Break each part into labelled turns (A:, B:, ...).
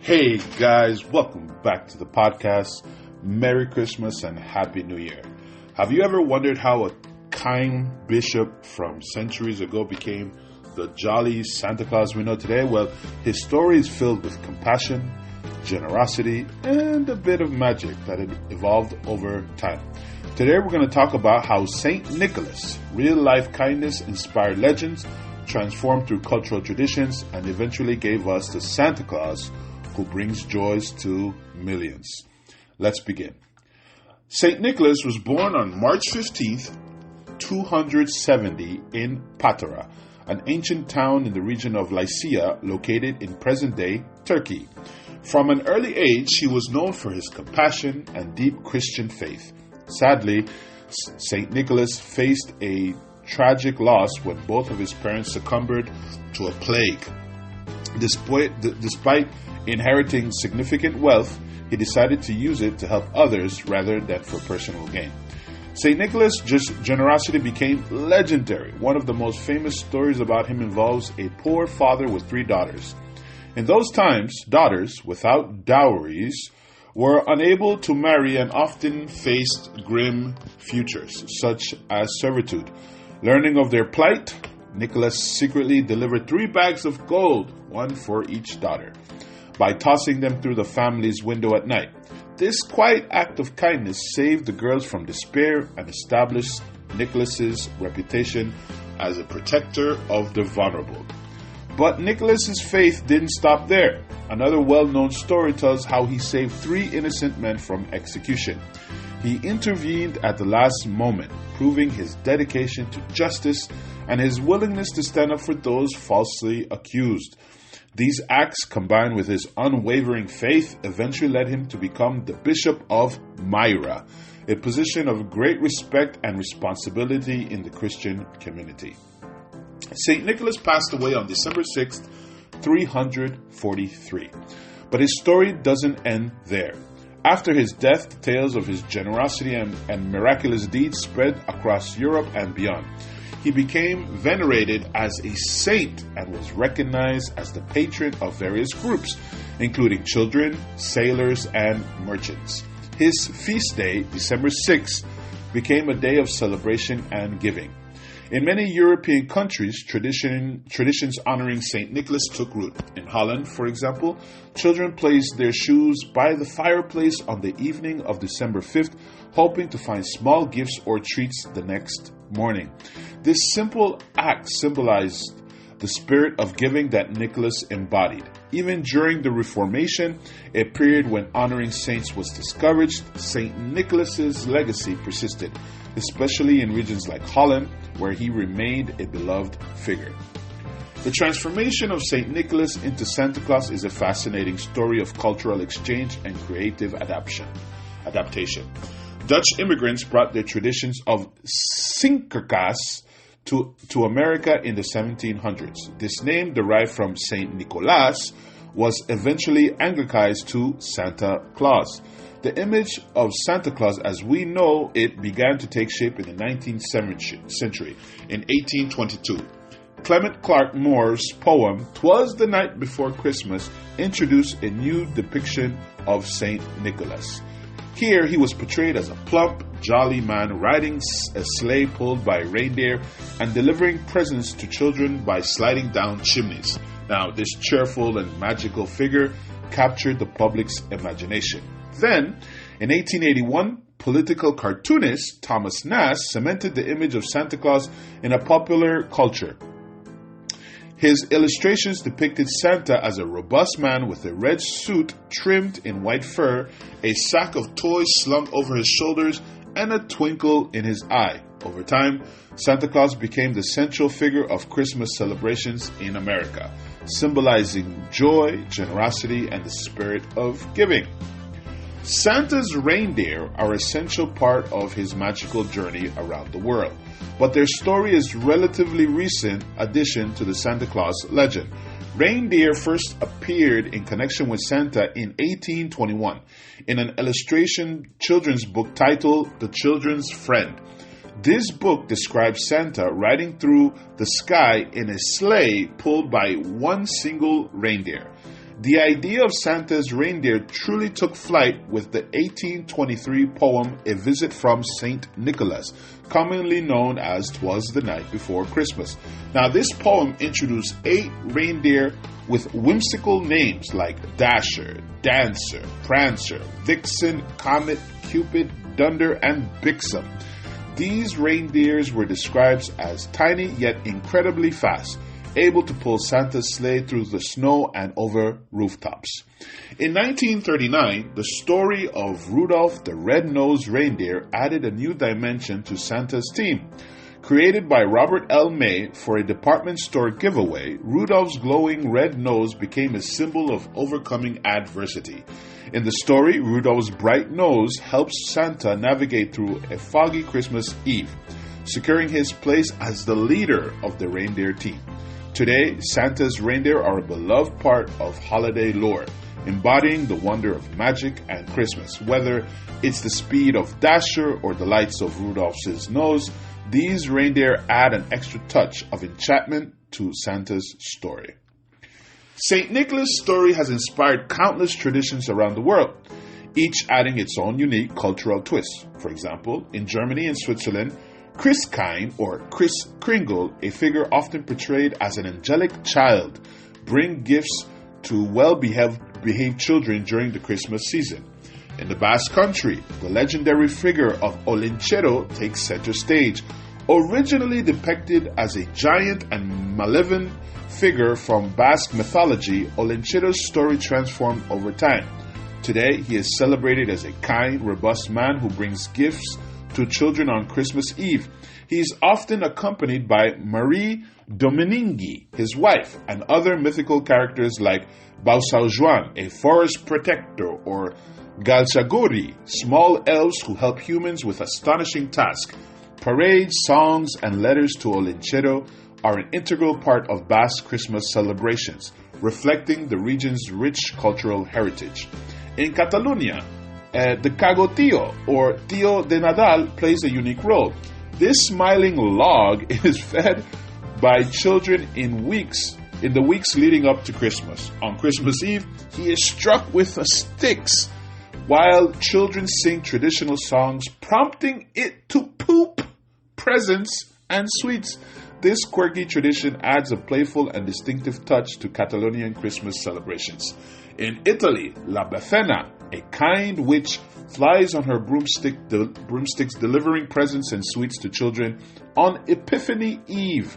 A: Hey guys, welcome back to the podcast. Merry Christmas and Happy New Year. Have you ever wondered how a kind bishop from centuries ago became the jolly Santa Claus we know today? Well, his story is filled with compassion, generosity, and a bit of magic that had evolved over time. Today we're going to talk about how Saint Nicholas, real-life kindness inspired legends, transformed through cultural traditions, and eventually gave us the Santa Claus who brings joys to millions. Let's begin. Saint Nicholas was born on March 15th, 270 in Patara, an ancient town in the region of Lycia located in present-day Turkey. From an early age, he was known for his compassion and deep Christian faith. Sadly, Saint Nicholas faced a tragic loss when both of his parents succumbed to a plague. Despite inheriting significant wealth, he decided to use it to help others rather than for personal gain. St. Nicholas' generosity became legendary. One of the most famous stories about him involves a poor father with 3 daughters. In those times, daughters without dowries were unable to marry and often faced grim futures, such as servitude. Learning of their plight, Nicholas secretly delivered 3 bags of gold, one for each daughter, by tossing them through the family's window at night. This quiet act of kindness saved the girls from despair and established Nicholas's reputation as a protector of the vulnerable. But Nicholas's faith didn't stop there. Another well-known story tells how he saved 3 innocent men from execution. He intervened at the last moment, proving his dedication to justice and his willingness to stand up for those falsely accused. These acts, combined with his unwavering faith, eventually led him to become the Bishop of Myra, a position of great respect and responsibility in the Christian community. St. Nicholas passed away on December 6th, 343. But his story doesn't end there. After his death, the tales of his generosity and miraculous deeds spread across Europe and beyond. He became venerated as a saint and was recognized as the patron of various groups, including children, sailors, and merchants. His feast day, December 6th, became a day of celebration and giving. In many European countries, traditions honoring St. Nicholas took root. In Holland, for example, children placed their shoes by the fireplace on the evening of December 5th, hoping to find small gifts or treats the next morning. This simple act symbolized the spirit of giving that Nicholas embodied. Even during the Reformation, a period when honoring saints was discouraged, St. Nicholas's legacy persisted, especially in regions like Holland, where he remained a beloved figure. The transformation of St. Nicholas into Santa Claus is a fascinating story of cultural exchange and creative adaptation. Dutch immigrants brought their traditions of Sinterklaas to America in the 1700s. This name, derived from Saint Nicholas, was eventually Anglicized to Santa Claus. The image of Santa Claus as we know it began to take shape in the 19th century. In 1822, Clement Clarke Moore's poem "'Twas the Night Before Christmas" introduced a new depiction of Saint Nicholas. Here he was portrayed as a plump, jolly man riding a sleigh pulled by reindeer and delivering presents to children by sliding down chimneys. Now, this cheerful and magical figure captured the public's imagination. Then, in 1881, political cartoonist Thomas Nast cemented the image of Santa Claus in a popular culture. His illustrations depicted Santa as a robust man with a red suit trimmed in white fur, a sack of toys slung over his shoulders, and a twinkle in his eye. Over time, Santa Claus became the central figure of Christmas celebrations in America, symbolizing joy, generosity, and the spirit of giving. Santa's reindeer are an essential part of his magical journey around the world, but their story is a relatively recent addition to the Santa Claus legend. Reindeer first appeared in connection with Santa in 1821 in an illustration children's book titled The Children's Friend. This book describes Santa riding through the sky in a sleigh pulled by one single reindeer. The idea of Santa's reindeer truly took flight with the 1823 poem A Visit from St. Nicholas, commonly known as 'Twas the Night Before Christmas. Now, this poem introduced 8 reindeer with whimsical names like Dasher, Dancer, Prancer, Vixen, Comet, Cupid, Dunder, and Bixum. These reindeers were described as tiny yet incredibly fast, able to pull Santa's sleigh through the snow and over rooftops. In 1939, the story of Rudolph the Red-Nosed Reindeer added a new dimension to Santa's theme. Created by Robert L. May for a department store giveaway, Rudolph's glowing red nose became a symbol of overcoming adversity. In the story, Rudolph's bright nose helps Santa navigate through a foggy Christmas Eve, securing his place as the leader of the reindeer team. Today, Santa's reindeer are a beloved part of holiday lore, embodying the wonder of magic and Christmas. Whether it's the speed of Dasher or the lights of Rudolph's nose, these reindeer add an extra touch of enchantment to Santa's story. St. Nicholas' story has inspired countless traditions around the world, each adding its own unique cultural twist. For example, in Germany and Switzerland, Christkind, or Kris Kringle, a figure often portrayed as an angelic child, bring gifts to well-behaved children during the Christmas season. In the Basque Country, the legendary figure of Olenchero takes center stage. Originally depicted as a giant and malevolent figure from Basque mythology, Olenchero's story transformed over time. Today, he is celebrated as a kind, robust man who brings gifts to children on Christmas Eve. He is often accompanied by Marie Dominingui, his wife, and other mythical characters like Bausaujuan, a forest protector, or Galchaguri, small elves who help humans with astonishing tasks. Parades, songs, and letters to Olenchero are an integral part of Basque Christmas celebrations, reflecting the region's rich cultural heritage. In Catalonia, the Cagotillo, or Tío de Nadal, plays a unique role. This smiling log is fed by children in the weeks leading up to Christmas. On Christmas Eve, he is struck with sticks while children sing traditional songs, prompting it to poop presents and sweets. This quirky tradition adds a playful and distinctive touch to Catalonian Christmas celebrations. In Italy, La Befana, a kind witch, flies on her broomsticks delivering presents and sweets to children on Epiphany Eve.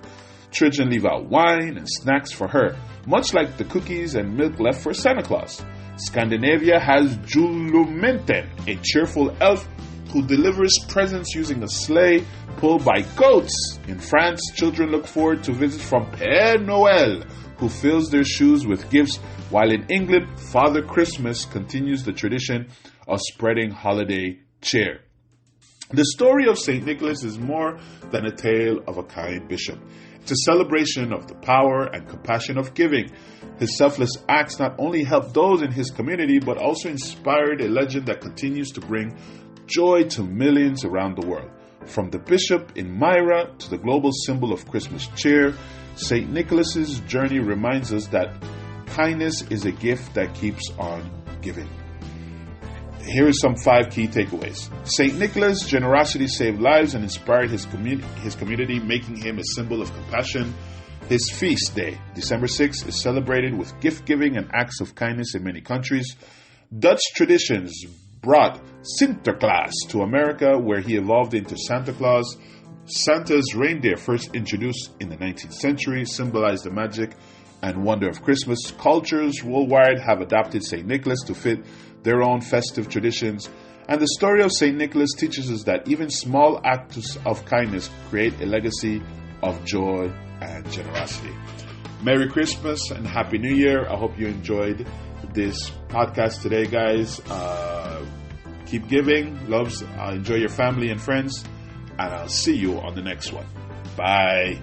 A: Children leave out wine and snacks for her, much like the cookies and milk left for Santa Claus. Scandinavia has Julumenten, a cheerful elf who delivers presents using a sleigh pulled by goats. In France, children look forward to visits from Père Noël, who fills their shoes with gifts, while in England, Father Christmas continues the tradition of spreading holiday cheer. The story of St. Nicholas is more than a tale of a kind bishop. It's a celebration of the power and compassion of giving. His selfless acts not only helped those in his community, but also inspired a legend that continues to bring joy to millions around the world. From the bishop in Myra to the global symbol of Christmas cheer, St. Nicholas's journey reminds us that kindness is a gift that keeps on giving. Here are some 5 key takeaways. St. Nicholas' generosity saved lives and inspired his community, making him a symbol of compassion. His feast day, December 6th, is celebrated with gift-giving and acts of kindness in many countries. Dutch traditions brought Santa Claus to America, where he evolved into Santa Claus. Santa's reindeer, first introduced in the 19th century, symbolized the magic and wonder of Christmas. Cultures worldwide have adopted St. Nicholas to fit their own festive traditions. And the story of St. Nicholas teaches us that even small acts of kindness create a legacy of joy and generosity. Merry Christmas and Happy New Year. I hope you enjoyed this podcast today, guys. Keep giving. Enjoy your family and friends. And I'll see you on the next one. Bye.